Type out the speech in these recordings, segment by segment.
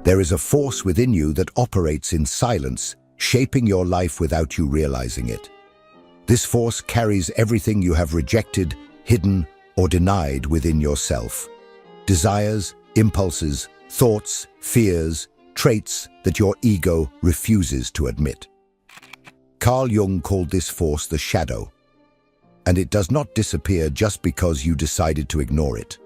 There is a force within you that operates in silence, shaping your life without you realizing it. This force carries everything you have rejected, hidden, or denied within yourself. Desires, impulses, thoughts, fears, traits that your ego refuses to admit. Carl Jung called this force the shadow, and it does not disappear just because you decided to ignore it.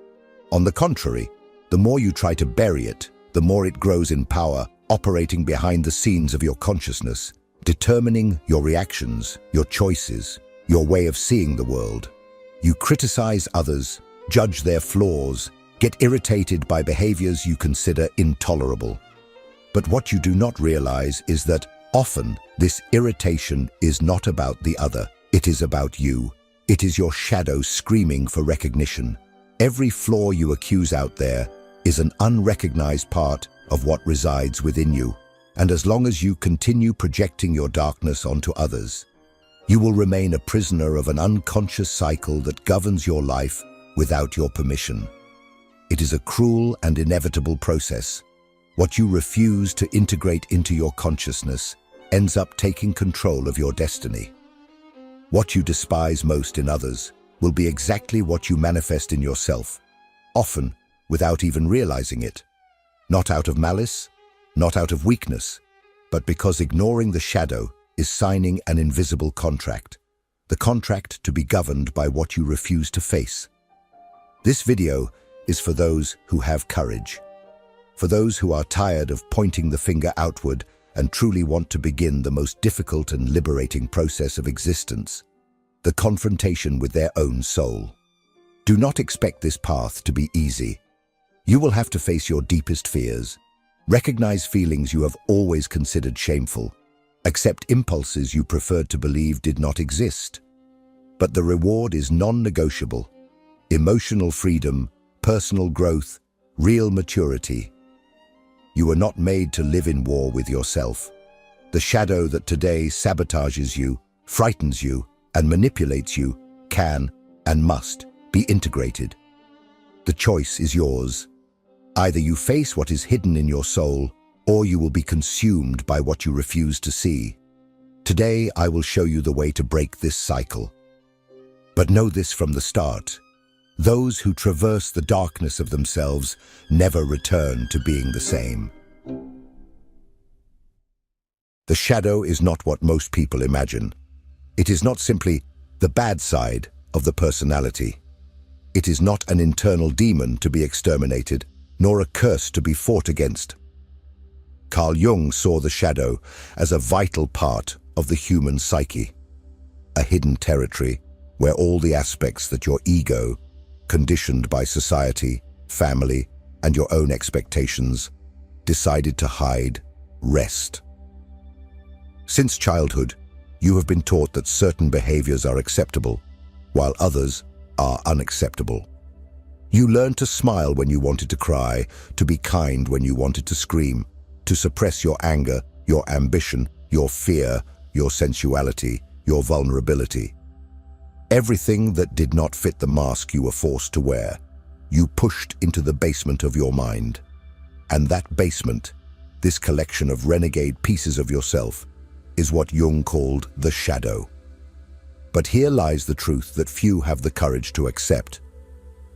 On the contrary, the more you try to bury it, the more it grows in power, operating behind the scenes of your consciousness, determining your reactions, your choices, your way of seeing the world. You criticize others, judge their flaws, get irritated by behaviors you consider intolerable. But what you do not realize is that often this irritation is not about the other, it is about you. It is your shadow screaming for recognition. Every flaw you accuse out there is an unrecognized part of what resides within you. And as long as you continue projecting your darkness onto others, you will remain a prisoner of an unconscious cycle that governs your life without your permission. It is a cruel and inevitable process. What you refuse to integrate into your consciousness ends up taking control of your destiny. What you despise most in others will be exactly what you manifest in yourself, often without even realizing it. Not out of malice, not out of weakness, but because ignoring the shadow is signing an invisible contract, the contract to be governed by what you refuse to face. This video is for those who have courage, for those who are tired of pointing the finger outward and truly want to begin the most difficult and liberating process of existence, the confrontation with their own soul. Do not expect this path to be easy. You will have to face your deepest fears, recognize feelings you have always considered shameful, accept impulses you preferred to believe did not exist. But the reward is non-negotiable: emotional freedom, personal growth, real maturity. You are not made to live in war with yourself. The shadow that today sabotages you, frightens you, and manipulates you can and must be integrated. The choice is yours. Either you face what is hidden in your soul, or you will be consumed by what you refuse to see. Today, I will show you the way to break this cycle. But know this from the start: those who traverse the darkness of themselves never return to being the same. The shadow is not what most people imagine. It is not simply the bad side of the personality. It is not an internal demon to be exterminated, nor a curse to be fought against. Carl Jung saw the shadow as a vital part of the human psyche, a hidden territory where all the aspects that your ego, conditioned by society, family, and your own expectations, decided to hide, rest. Since childhood, you have been taught that certain behaviors are acceptable, while others are unacceptable. You learned to smile when you wanted to cry, to be kind when you wanted to scream, to suppress your anger, your ambition, your fear, your sensuality, your vulnerability. Everything that did not fit the mask you were forced to wear, you pushed into the basement of your mind. And that basement, this collection of renegade pieces of yourself, is what Jung called the shadow. But here lies the truth that few have the courage to accept.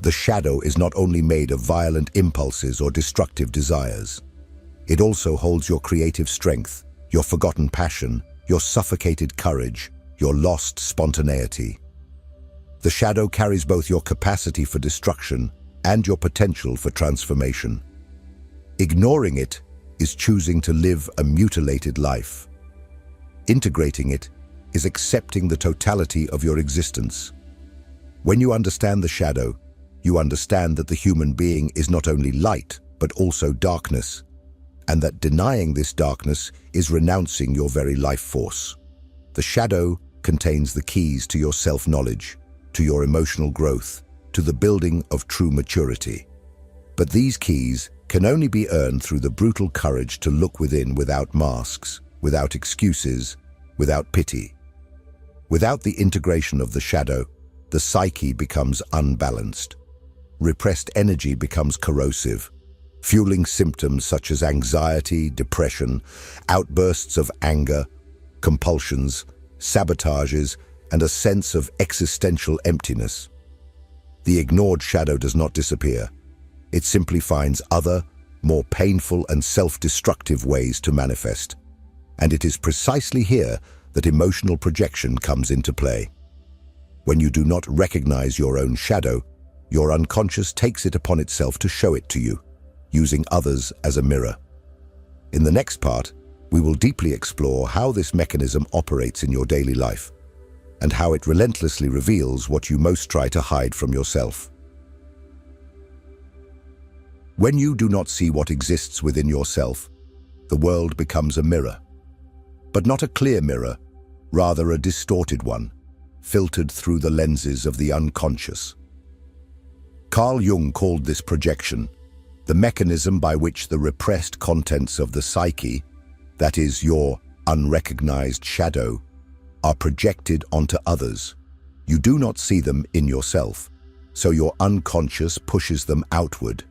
The shadow is not only made of violent impulses or destructive desires. It also holds your creative strength, your forgotten passion, your suffocated courage, your lost spontaneity. The shadow carries both your capacity for destruction and your potential for transformation. Ignoring it is choosing to live a mutilated life. Integrating it is accepting the totality of your existence. When you understand the shadow, you understand that the human being is not only light, but also darkness, and that denying this darkness is renouncing your very life force. The shadow contains the keys to your self-knowledge, to your emotional growth, to the building of true maturity. But these keys can only be earned through the brutal courage to look within without masks, without excuses, without pity. Without the integration of the shadow, the psyche becomes unbalanced. repressed energy becomes corrosive, fueling symptoms such as anxiety, depression, outbursts of anger, compulsions, sabotages, and a sense of existential emptiness. The ignored shadow does not disappear. It simply finds other, more painful and self-destructive ways to manifest. And it is precisely here that emotional projection comes into play. When you do not recognize your own shadow, your unconscious takes it upon itself to show it to you, using others as a mirror. In the next part, we will deeply explore how this mechanism operates in your daily life, and how it relentlessly reveals what you most try to hide from yourself. When you do not see what exists within yourself, the world becomes a mirror. But not a clear mirror, rather a distorted one, filtered through the lenses of the unconscious. Carl Jung called this projection the mechanism by which the repressed contents of the psyche, that is, your unrecognized shadow, are projected onto others. You do not see them in yourself, so your unconscious pushes them outward.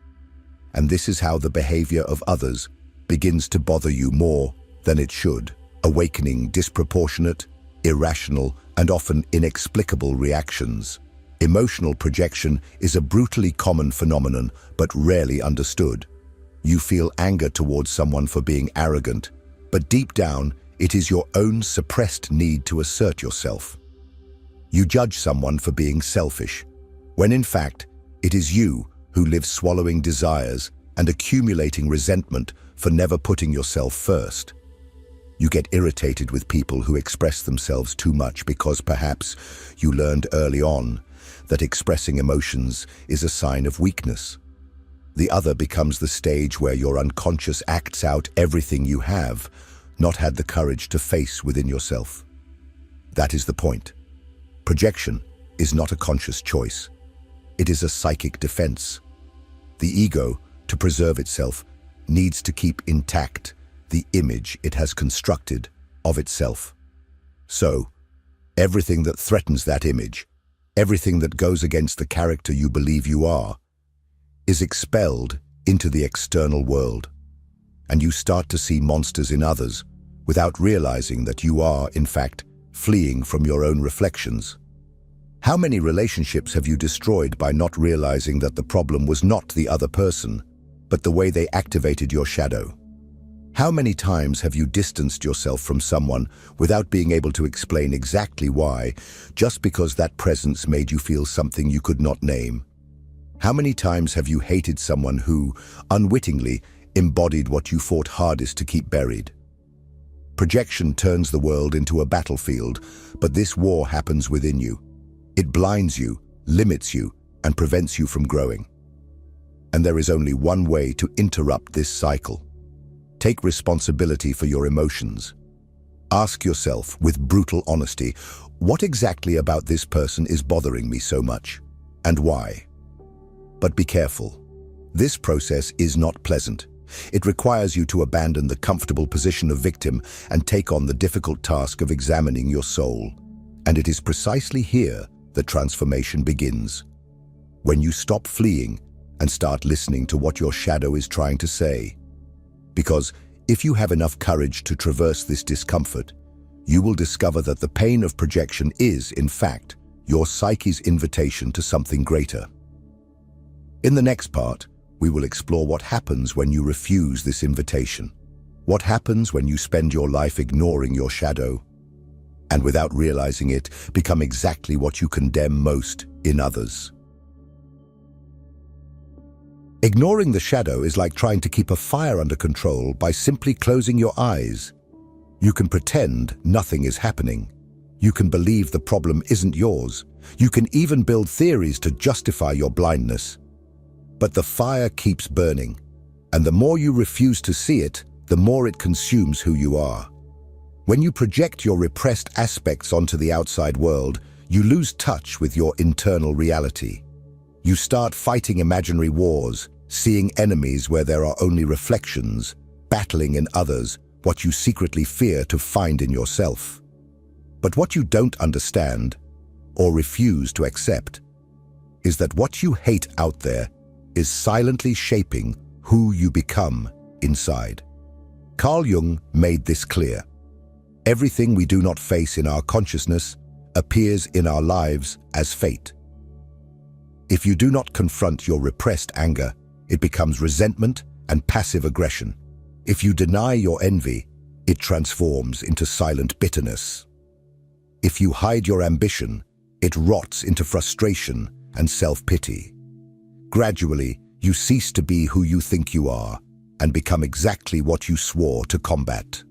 And this is how the behavior of others begins to bother you more than it should, awakening disproportionate, irrational, and often inexplicable reactions. Emotional projection is a brutally common phenomenon, but rarely understood. You feel anger towards someone for being arrogant, but deep down, it is your own suppressed need to assert yourself. You judge someone for being selfish, when in fact, it is you who live swallowing desires and accumulating resentment for never putting yourself first. You get irritated with people who express themselves too much because perhaps you learned early on that expressing emotions is a sign of weakness. The other becomes the stage where your unconscious acts out everything you have not had the courage to face within yourself. That is the point. Projection is not a conscious choice. It is a psychic defense. The ego, to preserve itself, needs to keep intact the image it has constructed of itself. So, everything that threatens that image, everything that goes against the character you believe you are, is expelled into the external world, and you start to see monsters in others without realizing that you are, in fact, fleeing from your own reflections. How many relationships have you destroyed by not realizing that the problem was not the other person, but the way they activated your shadow? How many times have you distanced yourself from someone without being able to explain exactly why, just because that presence made you feel something you could not name? How many times have you hated someone who, unwittingly, embodied what you fought hardest to keep buried? Projection turns the world into a battlefield, but this war happens within you. It blinds you, limits you, and prevents you from growing. And there is only one way to interrupt this cycle. Take responsibility for your emotions. Ask yourself with brutal honesty, what exactly about this person is bothering me so much, and why? But be careful. This process is not pleasant. It requires you to abandon the comfortable position of victim and take on the difficult task of examining your soul. And it is precisely here that transformation begins. When you stop fleeing and start listening to what your shadow is trying to say. Because if you have enough courage to traverse this discomfort, you will discover that the pain of projection is, in fact, your psyche's invitation to something greater. In the next part, we will explore what happens when you refuse this invitation. What happens when you spend your life ignoring your shadow, and without realizing it, become exactly what you condemn most in others. Ignoring the shadow is like trying to keep a fire under control by simply closing your eyes. You can pretend nothing is happening. You can believe the problem isn't yours. You can even build theories to justify your blindness. But the fire keeps burning, and the more you refuse to see it, the more it consumes who you are. When you project your repressed aspects onto the outside world, you lose touch with your internal reality. You start fighting imaginary wars, seeing enemies where there are only reflections, battling in others what you secretly fear to find in yourself. But what you don't understand, or refuse to accept, is that what you hate out there is silently shaping who you become inside. Carl Jung made this clear. Everything we do not face in our consciousness appears in our lives as fate. If you do not confront your repressed anger, it becomes resentment and passive aggression. If you deny your envy, it transforms into silent bitterness. If you hide your ambition, it rots into frustration and self-pity. Gradually, you cease to be who you think you are and become exactly what you swore to combat.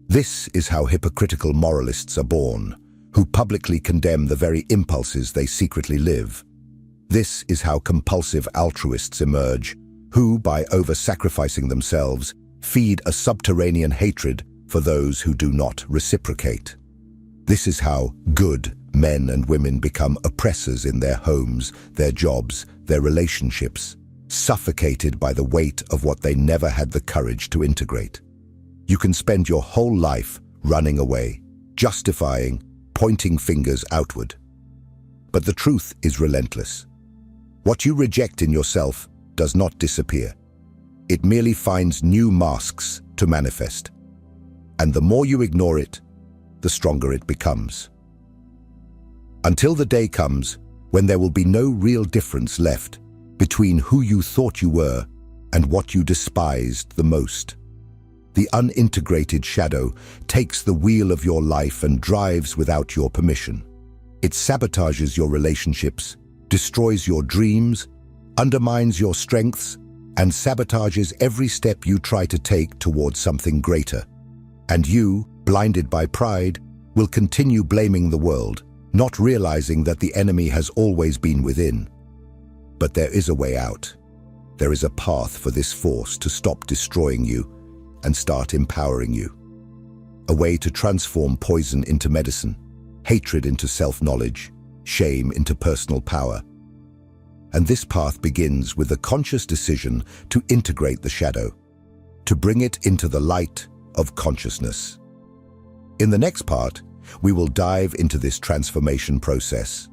This is how hypocritical moralists are born, who publicly condemn the very impulses they secretly live. This is how compulsive altruists emerge, who, by over-sacrificing themselves, feed a subterranean hatred for those who do not reciprocate. This is how good men and women become oppressors in their homes, their jobs, their relationships, suffocated by the weight of what they never had the courage to integrate. You can spend your whole life running away, justifying, pointing fingers outward. But the truth is relentless. What you reject in yourself does not disappear. It merely finds new masks to manifest. And the more you ignore it, the stronger it becomes. Until the day comes when there will be no real difference left between who you thought you were and what you despised the most. The unintegrated shadow takes the wheel of your life and drives without your permission. It sabotages your relationships, destroys your dreams, undermines your strengths, and sabotages every step you try to take towards something greater. And you, blinded by pride, will continue blaming the world, not realizing that the enemy has always been within. But there is a way out. There is a path for this force to stop destroying you and start empowering you. A way to transform poison into medicine, hatred into self-knowledge, shame into personal power. And this path begins with a conscious decision to integrate the shadow, to bring it into the light of consciousness. In the next part, we will dive into this transformation process.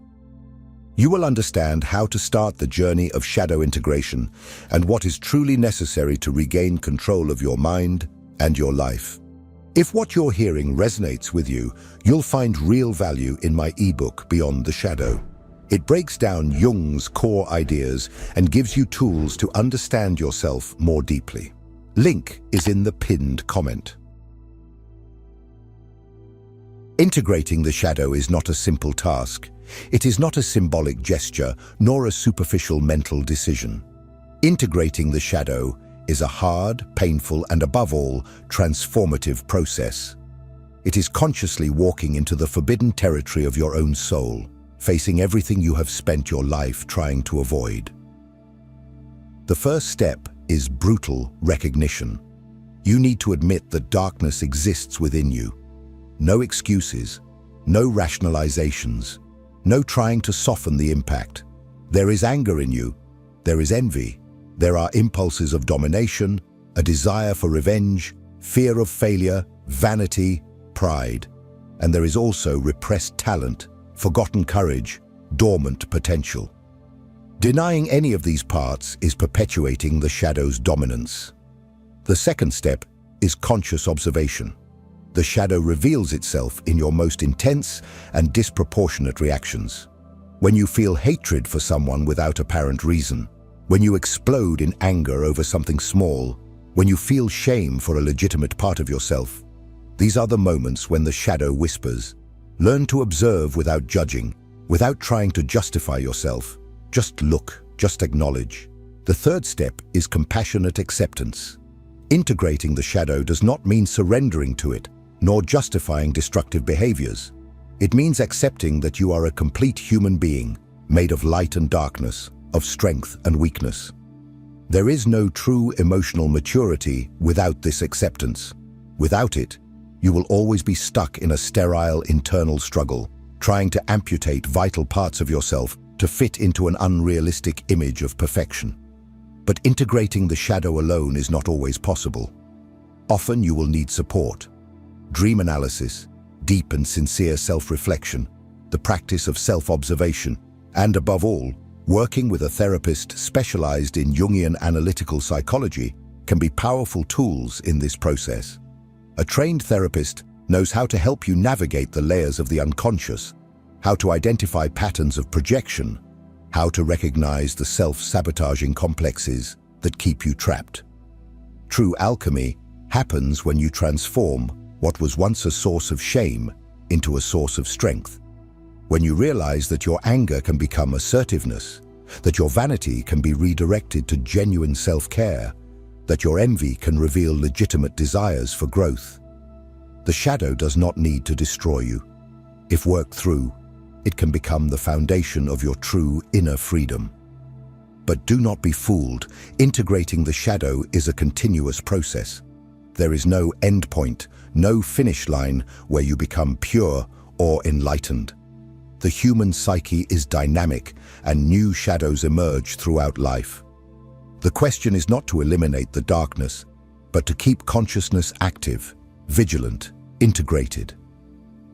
You will understand how to start the journey of shadow integration and what is truly necessary to regain control of your mind and your life. If what you're hearing resonates with you, you'll find real value in my ebook, Beyond the Shadow. It breaks down Jung's core ideas and gives you tools to understand yourself more deeply. Link is in the pinned comment. Integrating the shadow is not a simple task. It is not a symbolic gesture, nor a superficial mental decision. Integrating the shadow is a hard, painful, and above all, transformative process. It is consciously walking into the forbidden territory of your own soul, facing everything you have spent your life trying to avoid. The first step is brutal recognition. You need to admit that darkness exists within you. No excuses, no rationalizations, no trying to soften the impact. There is anger in you, there is envy, there are impulses of domination, a desire for revenge, fear of failure, vanity, pride, and there is also repressed talent, forgotten courage, dormant potential. Denying any of these parts is perpetuating the shadow's dominance. The second step is conscious observation. The shadow reveals itself in your most intense and disproportionate reactions. When you feel hatred for someone without apparent reason, when you explode in anger over something small, when you feel shame for a legitimate part of yourself, these are the moments when the shadow whispers. Learn to observe without judging, without trying to justify yourself. Just look, just acknowledge. The third step is compassionate acceptance. Integrating the shadow does not mean surrendering to it, nor justifying destructive behaviors. It means accepting that you are a complete human being, made of light and darkness, of strength and weakness. There is no true emotional maturity without this acceptance. Without it, you will always be stuck in a sterile internal struggle, trying to amputate vital parts of yourself to fit into an unrealistic image of perfection. But integrating the shadow alone is not always possible. Often you will need support. Dream analysis, deep and sincere self-reflection, the practice of self-observation, And above all, working with a therapist specialized in Jungian analytical psychology can be powerful tools in this process. A trained therapist knows how to help you navigate the layers of the unconscious, how to identify patterns of projection, how to recognize the self-sabotaging complexes that keep you trapped. True alchemy happens when you transform what was once a source of shame into a source of strength. When you realize that your anger can become assertiveness, that your vanity can be redirected to genuine self-care, that your envy can reveal legitimate desires for growth. The shadow does not need to destroy you. If worked through, it can become the foundation of your true inner freedom. But do not be fooled. Integrating the shadow is a continuous process. There is no end point, no finish line where you become pure or enlightened. The human psyche is dynamic, and new shadows emerge throughout life. The question is not to eliminate the darkness, but to keep consciousness active, vigilant, integrated.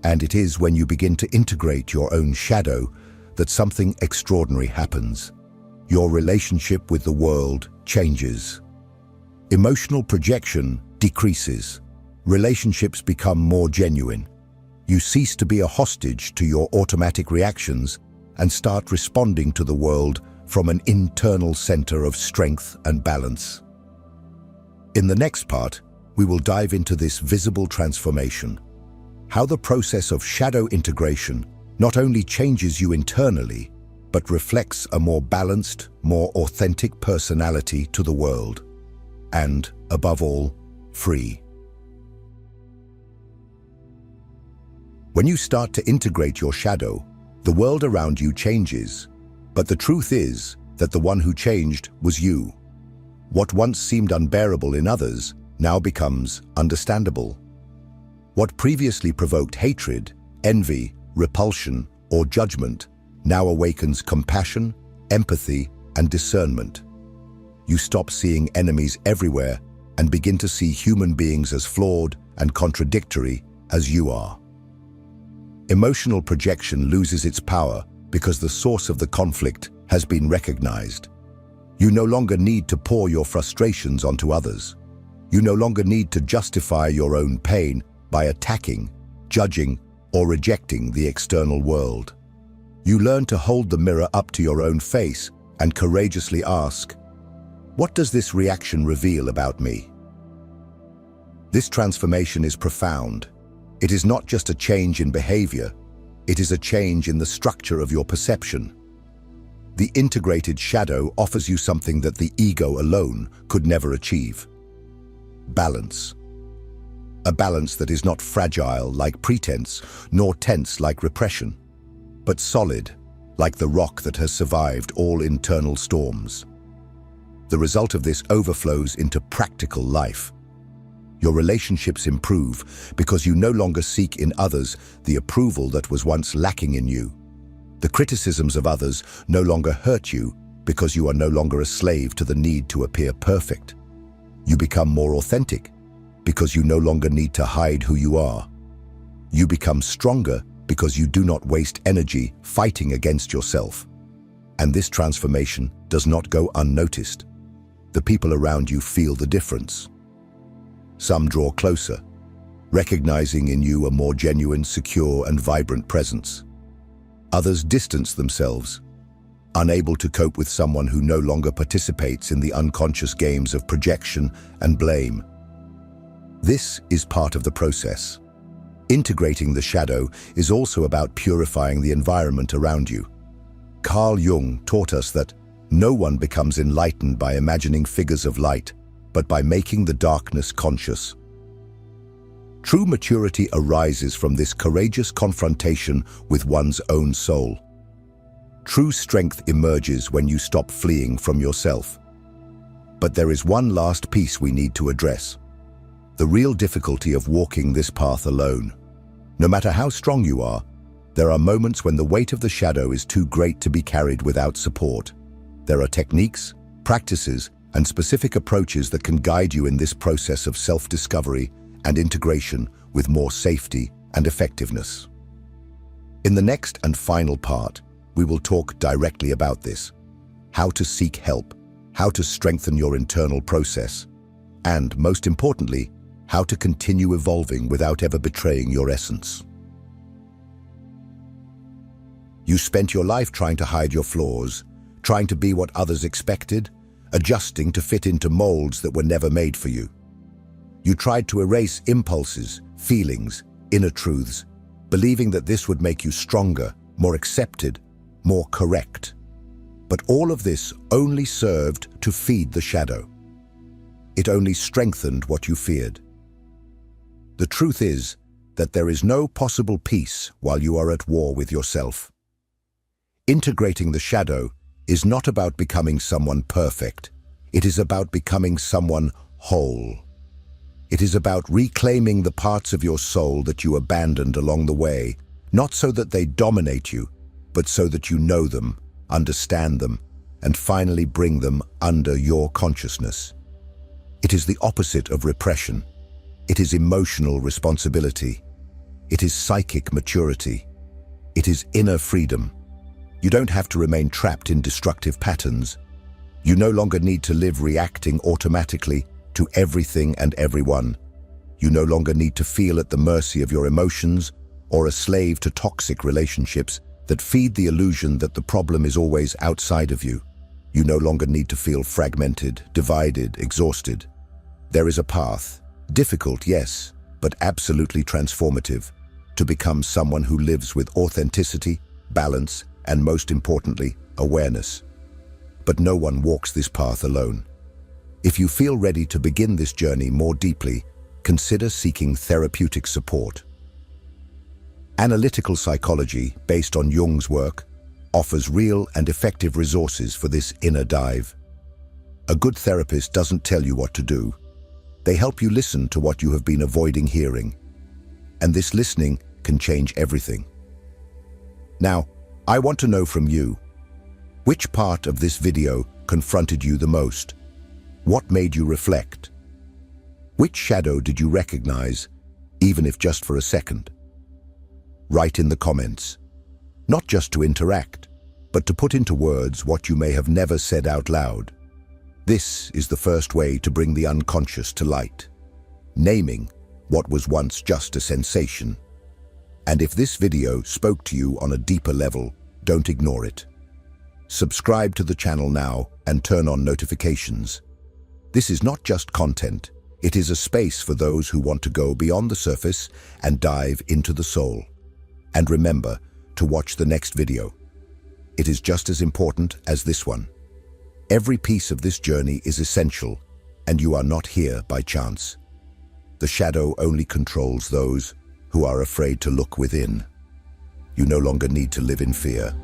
And it is when you begin to integrate your own shadow that something extraordinary happens. Your relationship with the world changes. Emotional projection decreases. Relationships become more genuine. You cease to be a hostage to your automatic reactions and start responding to the world from an internal center of strength and balance. In the next part, we will dive into this visible transformation, how the process of shadow integration not only changes you internally, but reflects a more balanced, more authentic personality to the world, and, above all, free. When you start to integrate your shadow, the world around you changes, but the truth is that the one who changed was you. What once seemed unbearable in others now becomes understandable. What previously provoked hatred, envy, repulsion, or judgment now awakens compassion, empathy, and discernment. You stop seeing enemies everywhere and begin to see human beings as flawed and contradictory as you are. Emotional projection loses its power because the source of the conflict has been recognized. You no longer need to pour your frustrations onto others. You no longer need to justify your own pain by attacking, judging, or rejecting the external world. You learn to hold the mirror up to your own face and courageously ask, "What does this reaction reveal about me?" This transformation is profound. It is not just a change in behavior, it is a change in the structure of your perception. The integrated shadow offers you something that the ego alone could never achieve: balance. A balance that is not fragile like pretense, nor tense like repression, but solid like the rock that has survived all internal storms. The result of this overflows into practical life. Your relationships improve because you no longer seek in others the approval that was once lacking in you. The criticisms of others no longer hurt you because you are no longer a slave to the need to appear perfect. You become more authentic because you no longer need to hide who you are. You become stronger because you do not waste energy fighting against yourself. And this transformation does not go unnoticed. The people around you feel the difference. Some draw closer, recognizing in you a more genuine, secure, and vibrant presence. Others distance themselves, unable to cope with someone who no longer participates in the unconscious games of projection and blame. This is part of the process. Integrating the shadow is also about purifying the environment around you. Carl Jung taught us that no one becomes enlightened by imagining figures of light, but by making the darkness conscious. True maturity arises from this courageous confrontation with one's own soul. True strength emerges when you stop fleeing from yourself. But there is one last piece we need to address: the real difficulty of walking this path alone. No matter how strong you are, there are moments when the weight of the shadow is too great to be carried without support. There are techniques, practices, and specific approaches that can guide you in this process of self-discovery and integration with more safety and effectiveness. In the next and final part, we will talk directly about this: how to seek help, how to strengthen your internal process, and, most importantly, how to continue evolving without ever betraying your essence. You spent your life trying to hide your flaws, trying to be what others expected, adjusting to fit into molds that were never made for you. You tried to erase impulses, feelings, inner truths, believing that this would make you stronger, more accepted, more correct. But all of this only served to feed the shadow. It only strengthened what you feared. The truth is that there is no possible peace while you are at war with yourself. Integrating the shadow is not about becoming someone perfect. It is about becoming someone whole. It is about reclaiming the parts of your soul that you abandoned along the way, not so that they dominate you, but so that you know them, understand them, and finally bring them under your consciousness. It is the opposite of repression. It is emotional responsibility. It is psychic maturity. It is inner freedom. You don't have to remain trapped in destructive patterns. You no longer need to live reacting automatically to everything and everyone. You no longer need to feel at the mercy of your emotions or a slave to toxic relationships that feed the illusion that the problem is always outside of you. You no longer need to feel fragmented, divided, exhausted. There is a path, difficult, yes, but absolutely transformative, to become someone who lives with authenticity, balance, and most importantly, awareness. But no one walks this path alone. If you feel ready to begin this journey more deeply, consider seeking therapeutic support. Analytical psychology, based on Jung's work, offers real and effective resources for this inner dive. A good therapist doesn't tell you what to do. They help you listen to what you have been avoiding hearing. And this listening can change everything. Now, I want to know from you, which part of this video confronted you the most? What made you reflect? Which shadow did you recognize, even if just for a second? Write in the comments, not just to interact, but to put into words what you may have never said out loud. This is the first way to bring the unconscious to light, naming what was once just a sensation. And if this video spoke to you on a deeper level, don't ignore it. Subscribe to the channel now and turn on notifications. This is not just content, it is a space for those who want to go beyond the surface and dive into the soul. And remember to watch the next video. It is just as important as this one. Every piece of this journey is essential, and you are not here by chance. The shadow only controls those who are afraid to look within. You no longer need to live in fear.